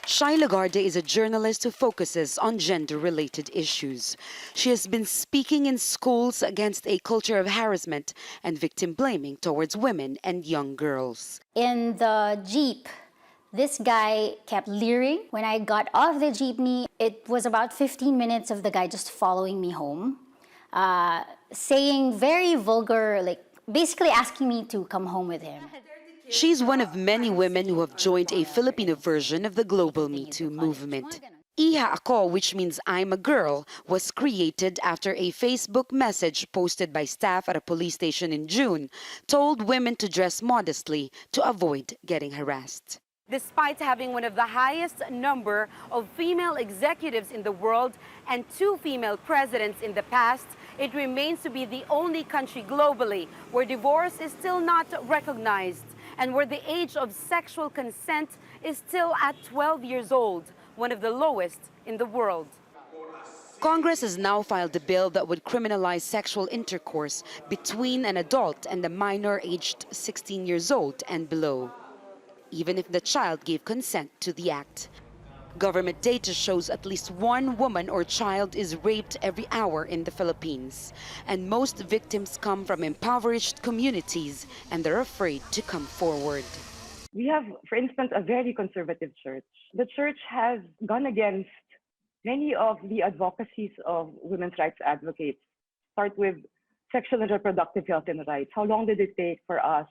Shai Lagarde is a journalist who focuses on gender-related issues. She has been speaking in schools against a culture of harassment and victim blaming towards women and young girls. In the Jeep, this guy kept leering. When I got off the jeepney, it was about 15 minutes of the guy just following me home, saying very vulgar, like basically asking me to come home with him. She's one of many women who have joined a Filipino version of the global Me Too movement. Iha Ako, which means I'm a girl, was created after a Facebook message posted by staff at a police station in June told women to dress modestly to avoid getting harassed. Despite having one of the highest number of female executives in the world and 2 female presidents in the past, it remains to be the only country globally where divorce is still not recognized and where the age of sexual consent is still at 12 years old, one of the lowest in the world. Congress has now filed a bill that would criminalize sexual intercourse between an adult and a minor aged 16 years old and below, even if the child gave consent to the act. Government data shows at least 1 woman or child is raped every hour in the Philippines, and most victims come from impoverished communities and they're afraid to come forward. We have, for instance, a very conservative church. The church has gone against many of the advocacies of women's rights advocates. Start with sexual and reproductive health and rights. How long did it take for us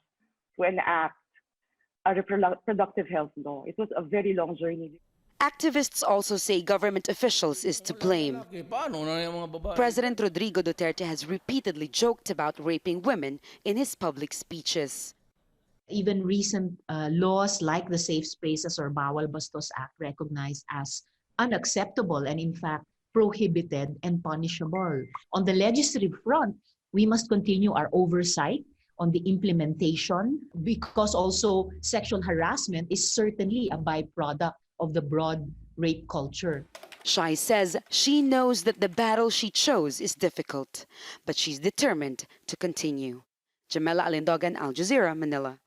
to enact a reproductive health law? It was a very long journey. Activists also say government officials is to blame. President Rodrigo Duterte has repeatedly joked about raping women in his public speeches. Even recent laws like the Safe Spaces or Bawal Bastos Act recognized as unacceptable and in fact prohibited and punishable. On the legislative front, we must continue our oversight on the implementation, because also sexual harassment is certainly a byproduct of the broad rape culture. Shai says she knows that the battle she chose is difficult, but she's determined to continue. Jamela, Alindogan, Jazeera, Manila.